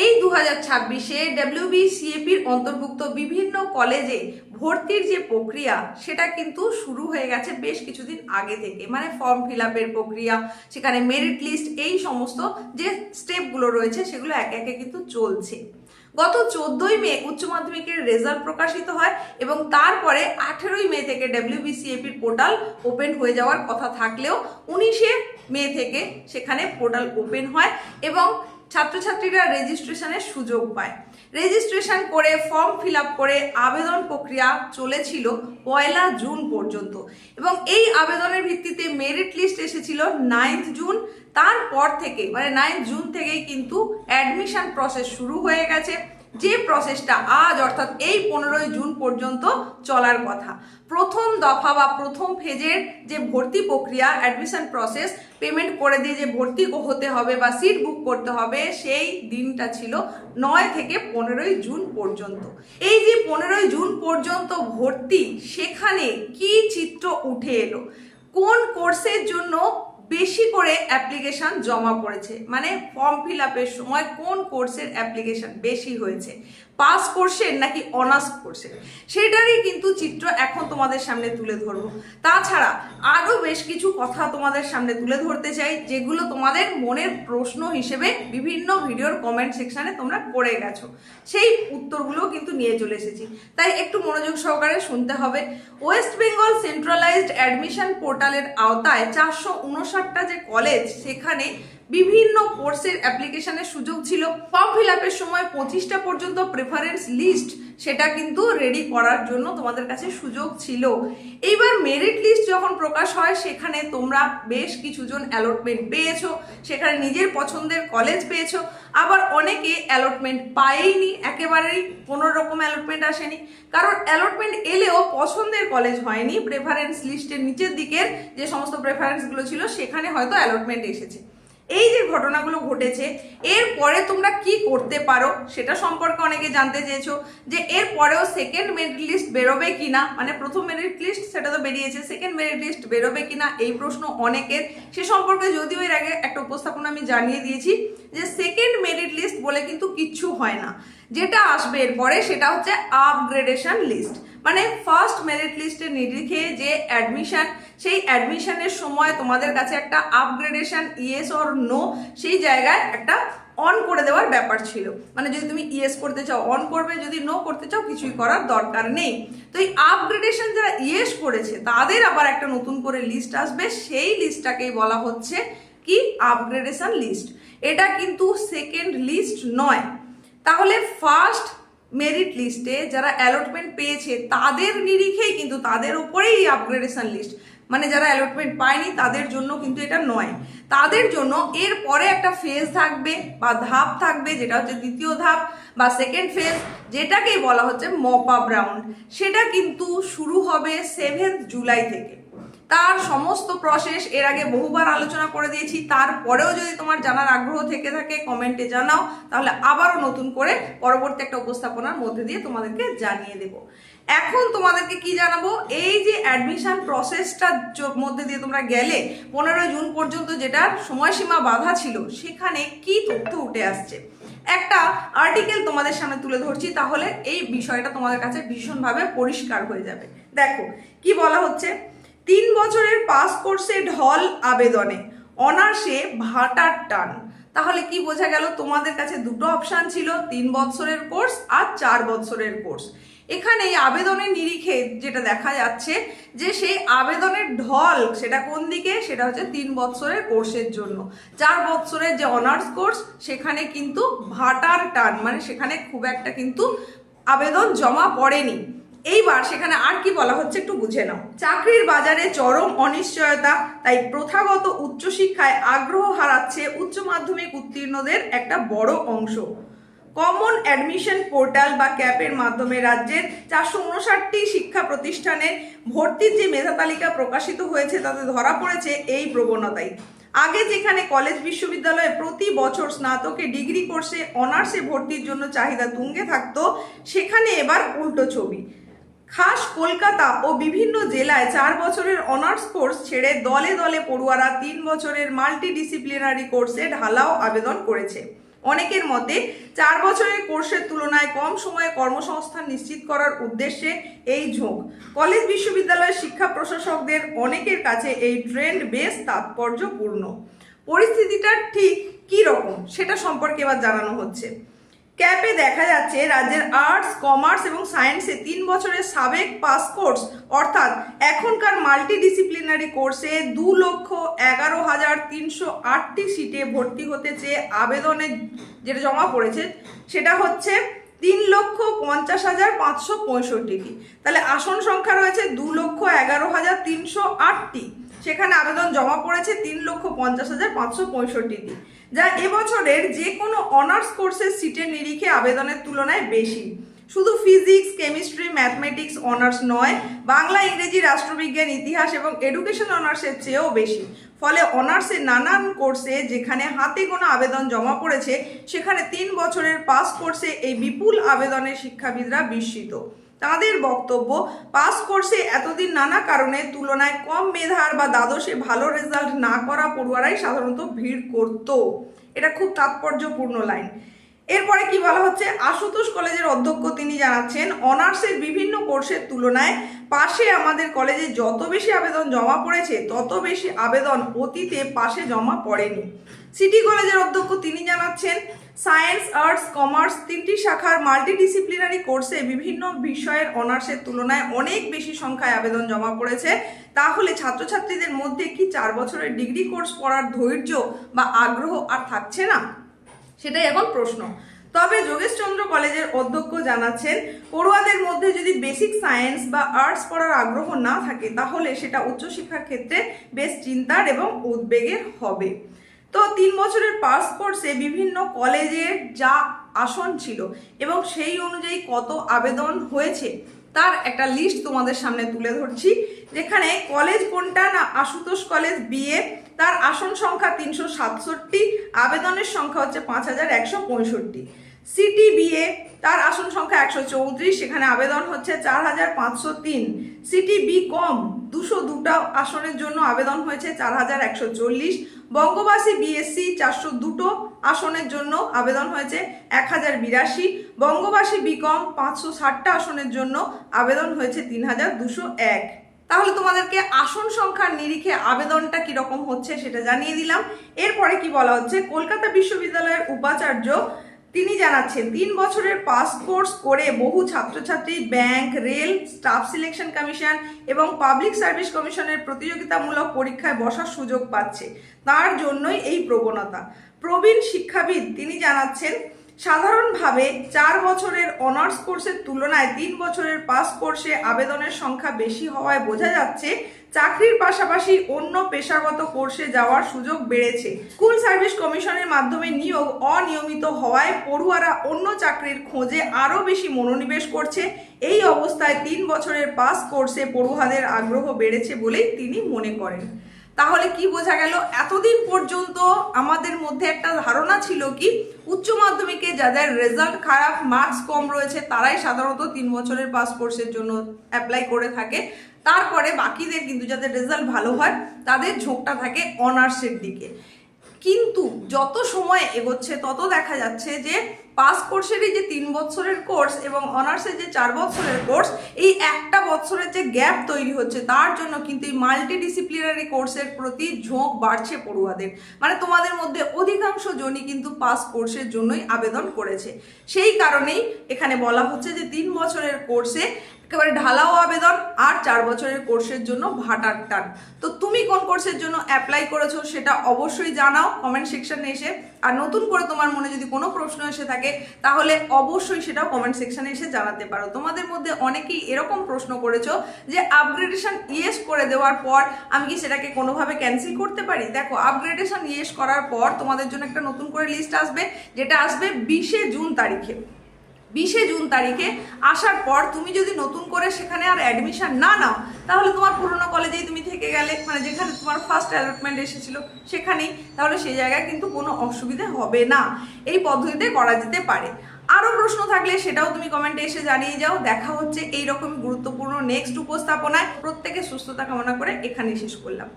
এই 2026-এ WBCAP-র অন্তর্ভুক্ত বিভিন্ন কলেজে ভর্তির যে প্রক্রিয়া সেটা কিন্তু শুরু হয়ে গেছে বেশ কিছুদিন আগে থেকে। মানে ফর্ম ফিল আপের প্রক্রিয়া, সেখানে মেরিট লিস্ট, এই সমস্ত যে স্টেপগুলো রয়েছে সেগুলো একে একে কিন্তু চলছে। গত 14ই মে উচ্চ মাধ্যমিকের রেজাল্ট প্রকাশিত হয় এবং তারপরে 18ই মে থেকে WBCAP-র পোর্টাল ওপেন হয়ে যাওয়ার কথা থাকলেও 19শে মে থেকে সেখানে পোর্টাল ওপেন হয় এবং ছাত্রছাত্রীরা রেজিস্ট্রেশনের সুযোগ পায়। রেজিস্ট্রেশন করে ফর্ম ফিল আপ করে আবেদন প্রক্রিয়া চলেছিল 1 জুন পর্যন্ত এবং এই আবেদনের ভিত্তিতে মেরিট লিস্ট এসেছিল 9 জুন। তারপর থেকে মানে 9 জুন থেকেই কিন্তু অ্যাডমিশন প্রসেস শুরু হয়ে গেছে, যে প্রসেসটা আজ অর্থাৎ এই 15ই জুন পর্যন্ত চলার কথা। প্রথম দফা বা প্রথম ফেজের যে ভর্তি প্রক্রিয়া, অ্যাডমিশন প্রসেস, পেমেন্ট করে দিয়ে যে ভর্তি হতে হবে বা সিট বুক করতে হবে, সেই দিনটা ছিল 9 থেকে 15ই জুন পর্যন্ত। এই যে 15ই জুন পর্যন্ত ভর্তি, সেখানে কি চিত্র উঠে এলো, কোন কোর্সের জন্য বেশি করে অ্যাপ্লিকেশন জমা পড়েছে, মানে ফর্ম ফিল আপের সময় কোন কোর্সের অ্যাপ্লিকেশন বেশি হয়েছে, পাস কোর্সের নাকি অনার্স কোর্সের, সেটারই কিন্তু চিত্র এখন তোমাদের সামনে তুলে ধরবো। তাছাড়া আরও বেশ কিছু কথা তোমাদের সামনে তুলে ধরতে চাই, যেগুলো তোমাদের মনের প্রশ্ন হিসেবে বিভিন্ন ভিডিওর কমেন্ট সেকশনে তোমরা করে গেছো, সেই উত্তরগুলো কিন্তু নিয়ে চলে এসেছি, তাই একটু মনোযোগ সহকারে শুনতে হবে। ওয়েস্ট বেঙ্গল সেন্ট্রালাইজড অ্যাডমিশন পোর্টালের আওতায় 459টা যে কলেজ, সেখানে বিভিন্ন কোর্সের অ্যাপ্লিকেশনের সুযোগ ছিল। ফর্ম ফিল আপের সময় 25টা পর্যন্ত প্রেফারেন্স লিস্ট সেটা কিন্তু রেডি করার জন্য তোমাদের কাছে সুযোগ ছিল। এইবার মেরিট লিস্ট যখন প্রকাশ হয়, সেখানে তোমরা বেশ কিছুজন অ্যালটমেন্ট পেয়েছো, সেখানে নিজের পছন্দের কলেজ পেয়েছো, আবার অনেকে অ্যালটমেন্ট পায়নি, একেবারেই কোনো রকম অ্যালটমেন্ট আসেনি, কারণ অ্যালটমেন্ট এলেও পছন্দের কলেজ হয়নি, প্রেফারেন্স লিস্টের নিচের দিকের যে সমস্ত প্রেফারেন্সগুলো ছিল সেখানে হয়তো অ্যালটমেন্ট এসেছে। এই যে ঘটনাগুলো ঘটেছে, এরপরে তোমরা কি করতে পারো সেটা সম্পর্কে অনেকে জানতে চেয়েছো, যে এর পরেও সেকেন্ড মেরিট লিস্ট বেরোবে কিনা, মানে প্রথম মেরিট লিস্ট সেটা তো বেরিয়েছে, সেকেন্ড মেরিট লিস্ট বেরোবে কিনা এই প্রশ্ন অনেকের। সে সম্পর্কে যদিও এর আগে একটা উপস্থাপনা আমি জানিয়ে দিয়েছি যে সেকেন্ড মেরিট লিস্ট বলে কিন্তু কিচ্ছু হয় না, যেটা আসবে এরপরে সেটা হচ্ছে আপগ্রেডেশন লিস্ট। মানে ফার্স্ট মেরিট লিস্টের নিরিখে যে অ্যাডমিশন, সেই অ্যাডমিশনের সময় তোমাদের কাছে একটা আপগ্রেডেশন ইয়েস অর নো, সেই জায়গায় একটা অন করে দেওয়ার ব্যাপার ছিল। মানে যদি তুমি ইয়েস করতে চাও অন করবে, যদি নো করতে চাও কিছুই করার দরকার নেই। তো এই আপগ্রেডেশন যারা ইয়েস করেছে তাদের আবার একটা নতুন করে লিস্ট আসবে, সেই লিস্টটাকেই বলা হচ্ছে কি আপগ্রেডেশন লিস্ট। এটা কিন্তু সেকেন্ড লিস্ট নয়। তাহলে ফার্স্ট মেরিট লিস্টে যারা অ্যালটমেন্ট পেয়েছে তাদের নিরিখেই কিন্তু, তাদের উপরেই আপগ্রেডেশন লিস্ট, মানে যারা অ্যালটমেন্ট পায়নি তাদের জন্য কিন্তু এটা নয়। তাদের জন্য এর পরে একটা ফেজ থাকবে বা ধাপ থাকবে, যেটা হচ্ছে দ্বিতীয় ধাপ বা সেকেন্ড ফেজ, যেটাকেই বলা হচ্ছে মপ আপ রাউন্ড। সেটা কিন্তু শুরু হবে 7 জুলাই থেকে। তার সমস্ত প্রসেস এর আগে বহুবার আলোচনা করে দিয়েছি, তারপরেও যদি তোমার জানার আগ্রহ থেকে থাকে কমেন্টে জানাও, তাহলে আবারও নতুন করে পরবর্তী একটা উপস্থাপনার মধ্যে দিয়ে তোমাদেরকে জানিয়ে দেব। এখন তোমাদেরকে কি জানাবো, এই যে অ্যাডমিশন প্রসেসটার মধ্যে দিয়ে তোমরা গেলে 15 জুন পর্যন্ত যেটার সময়সীমা বাধা ছিল, সেখানে কি তথ্য উঠে আসছে। একটা আর্টিকেল তোমাদের সামনে তুলে ধরছি, তাহলে এই বিষয়টা তোমাদের কাছে ভীষণভাবে পরিষ্কার হয়ে যাবে। দেখো কি বলা হচ্ছে, 3 বছরের পাস কোর্সে ঢল আবেদনে, অনার্সে ভাটার টান। তাহলে কি বোঝা গেল, তোমাদের কাছে দুটো অপশান ছিল, 3 বছরের কোর্স আর 4 বছরের কোর্স। এখানে আবেদনের নিরিখে যেটা দেখা যাচ্ছে যে সেই আবেদনের ঢল সেটা কোন দিকে, সেটা হচ্ছে 3 বছরের কোর্সের জন্য। 4 বছরের যে অনার্স কোর্স সেখানে কিন্তু ভাটার টান, মানে সেখানে খুব একটা কিন্তু আবেদন জমা পড়েনি। এইবার সেখানে আর কি বলা হচ্ছে একটু বুঝে নাও। চাকরির বাজারে চরম অনিশ্চয়তা, তাই প্রথাগত উচ্চশিক্ষায় আগ্রহ হারাচ্ছে উচ্চ মাধ্যমিক উত্তীর্ণদের একটা বড় অংশ। কমন অ্যাডমিশন পোর্টাল বা ক্যাপের মাধ্যমে রাজ্যের 459টি শিক্ষা প্রতিষ্ঠানে ভর্তির যে মেধা তালিকা প্রকাশিত হয়েছে তাতে ধরা পড়েছে এই প্রবণতাই। আগে যেখানে কলেজ বিশ্ববিদ্যালয়ে প্রতি বছর স্নাতকে ডিগ্রি কোর্সে অনার্সে ভর্তির জন্য চাহিদা তুঙ্গে থাকতো, সেখানে এবার উল্টো ছবি। খাস কলকাতা ও বিভিন্ন জেলায় 4 বছরের অনার্স কোর্স ছেড়ে দলে দলে পড়ুয়ারা 3 বছরের মাল্টিডিসিপ্লিনারি কোর্সে ঢালাও আবেদন করেছে। অনেকের মতে 4 বছরের কোর্সের তুলনায় কম সময়ে কর্মসংস্থান নিশ্চিত করার উদ্দেশ্যে এই ঝোঁক। কলেজ বিশ্ববিদ্যালয়ের শিক্ষা প্রশাসকদের অনেকের কাছে এই ট্রেন্ড বেশ তাৎপর্যপূর্ণ। পরিস্থিতিটা ঠিক কী রকম সেটা সম্পর্কে এবার জানানো হচ্ছে। ক্যাপে দেখা যাচ্ছে রাজ্যের আর্টস, কমার্স এবং সায়েন্সে 3 বছরের সাবেক পাস কোর্স অর্থাৎ এখনকার মাল্টিডিসিপ্লিনারি কোর্সে 2,11,308টি সিটে ভর্তি হতে চেয়ে আবেদনে যেটা জমা পড়েছে সেটা হচ্ছে 3,50,565টি। তাহলে আসন সংখ্যা রয়েছে 2,11,308টি, সেখানে আবেদন জমা পড়েছে 3,50,565টি, যা এবছরের যে কোনো অনার্স কোর্সের সিটের নিরিখে আবেদনের তুলনায় বেশি। শুধু ফিজিক্স, কেমিস্ট্রি, ম্যাথমেটিক্স অনার্স নয়, বাংলা, ইংরেজি, রাষ্ট্রবিজ্ঞান, ইতিহাস এবং এডুকেশন অনার্সের চেয়েও বেশি। ফলে অনার্সের নানান কোর্সে যেখানে হাতে গোনা আবেদন জমা পড়েছে সেখানে 3 বছরের পাস কোর্সে এই বিপুল আবেদনের শিক্ষাবিদরা বিস্মিত। তাদের বক্তব্য, পাস কোর্সে এতদিন নানা কারণে তুলনায় কম মেধার বা দ্বাদশে ভালো রেজাল্ট না করা পড়ুয়ারাই সাধারণত ভিড় করত। এটা খুব তাৎপর্যপূর্ণ লাইন। এরপরে কি বলা হচ্ছে, আশুতোষ কলেজের অধ্যক্ষ তিনি জানাচ্ছেন, অনার্সের বিভিন্ন কোর্সের তুলনায় পাশে আমাদের কলেজে যত বেশি আবেদন জমা পড়েছে তত বেশি আবেদন অতীতে পাশে জমা পড়েনি। সিটি কলেজের অধ্যক্ষ তিনি জানাচ্ছেন, সায়েন্স, আর্টস, কমার্স 3টি শাখার মাল্টিডিসিপ্লিনারি কোর্সে বিভিন্ন বিষয়ের অনার্সের তুলনায় অনেক বেশি সংখ্যায় আবেদন জমা পড়েছে। তাহলে ছাত্রছাত্রীদের মধ্যে কি 4 বছরের ডিগ্রি কোর্স পড়ার ধৈর্য বা আগ্রহ আর থাকছে না? সেটাই এখন প্রশ্ন। তবে যোগেশচন্দ্র কলেজের অধ্যক্ষ জানাচ্ছেন, পড়ুয়াদের মধ্যে যদি বেসিক সায়েন্স বা আর্টস পড়ার আগ্রহ না থাকে তাহলে সেটা উচ্চশিক্ষার ক্ষেত্রে বেশ চিন্তার এবং উদ্বেগের হবে। তো 3 বছরের পাস কোর্সে বিভিন্ন কলেজের যা আসন ছিল এবং সেই অনুযায়ী কত আবেদন হয়েছে তার একটা লিস্ট তোমাদের সামনে তুলে ধরছি। যেখানে কলেজ কোনটা না, আশুতোষ কলেজ বিএ, তার আসন সংখ্যা 367, আবেদনের সংখ্যা হচ্ছে 5,165। সিটি বিএ, তার আসন সংখ্যা 134, সেখানে আবেদন হচ্ছে 4,503। সিটি বি কম 202টা আসনের জন্য আবেদন হয়েছে 4,140। বঙ্গবাসী বিএসসি 402 আসনের জন্য আবেদন হয়েছে 1,082। বঙ্গবাসী বিকম 560টা আসনের জন্য আবেদন হয়েছে 3,201। তাহলে তোমাদেরকে আসন সংখ্যার নিরিখে আবেদনটা কিরকম হচ্ছে সেটা জানিয়ে দিলাম। এরপরে কি বলা হচ্ছে, কলকাতা বিশ্ববিদ্যালয়ের উপাচার্য তিনি জানাচ্ছেন, 3 বছরের পাস কোর্স করে বহু ছাত্রছাত্রী bank, rail, staff selection commission এবং পাবলিক সার্ভিস কমিশনের প্রতিযোগিতামূলক পরীক্ষায় বসার সুযোগ পাচ্ছে। তার জন্যই এই প্রবণতা। প্রবীণ শিক্ষাবিদ তিনি জানাচ্ছেন, সাধারণভাবে 4 বছরের অনার্স কোর্সের তুলনায় 3 বছরের পাস কোর্সে আবেদনের সংখ্যা বেশি হওয়ায় বোঝা যাচ্ছে চাকরির পাশাপাশি অন্য পেশাগত কোর্সে যাওয়ার সুযোগ বেড়েছে। স্কুল সার্ভিস কমিশনের মাধ্যমে নিয়োগ অনিয়মিত হওয়ায় পড়ুয়ারা অন্য চাকরির খোঁজে আরও বেশি মনোনিবেশ করছে। এই অবস্থায় 3 বছরের পাস কোর্সে পড়ুয়াদের আগ্রহ বেড়েছে বলেই তিনি মনে করেন। তাহলে কি বোঝা গেল, এতদিন পর্যন্ত আমাদের মধ্যে একটা ধারণা ছিল কি উচ্চ মাধ্যমিকে যাদের রেজাল্ট খারাপ, মার্কস কম রয়েছে তারাই সাধারণত 3 বছরের পাস কোর্সের জন্য অ্যাপ্লাই করে থাকে। তারপরে বাকিদের কিন্তু যাদের রেজাল্ট ভালো হয় তাদের ঝোঁকটা থাকে অনার্সের দিকে। কিন্তু যত সময় এগোচ্ছে তত দেখা যাচ্ছে যে পাস কোর্সেরই যে 3 বছরের কোর্স এবং অনার্সের যে 4 বছরের কোর্স, এই একটা বছরের যে গ্যাপ তৈরি হচ্ছে তার জন্য কিন্তু এই মাল্টিডিসিপ্লিনারি কোর্সের প্রতি ঝোঁক বাড়ছে পড়ুয়াদের। মানে তোমাদের মধ্যে অধিকাংশ জনই কিন্তু পাস কোর্সের জন্যই আবেদন করেছে। সেই কারণেই এখানে বলা হচ্ছে যে 3 বছরের কোর্সে একেবারে ঢালাও আবেদন আর 4 বছরের কোর্সের জন্য ভাটার টান। তো তুমি কোন কোর্সের জন্য অ্যাপ্লাই করেছো সেটা অবশ্যই জানাও কমেন্ট সেকশনে এসে। আর নতুন করে তোমার মনে যদি কোনো প্রশ্ন এসে থাকে তাহলে অবশ্যই সেটাও কমেন্ট সেকশনে এসে জানাতে পারো। তোমাদের মধ্যে অনেকেই এরকম প্রশ্ন করেছো যে আপগ্রেডেশন ইয়েস করে দেওয়ার পর আমি কি সেটাকে কোনোভাবে ক্যান্সেল করতে পারি? দেখো, আপগ্রেডেশন ইয়েস করার পর তোমাদের জন্য একটা নতুন করে লিস্ট আসবে, যেটা আসবে 20শে জুন তারিখে। 20শে জুন তারিখে আসার পর তুমি যদি নতুন করে সেখানে আর অ্যাডমিশন না নাও তাহলে তোমার পুরোনো কলেজেই তুমি থেকে গেলে, মানে যেখানে তোমার ফার্স্ট অ্যালটমেন্ট এসেছিল সেখানেই, তাহলে সেই জায়গায় কিন্তু কোনো অসুবিধা হবে না। এই পদ্ধতিতে করা যেতে পারে। আরও প্রশ্ন থাকলে সেটাও তুমি কমেন্টে এসে জানিয়ে যাও। দেখা হচ্ছে এইরকম গুরুত্বপূর্ণ নেক্সট উপস্থাপনায়। প্রত্যেকে সুস্থতা কামনা করে এখানেই শেষ করলাম।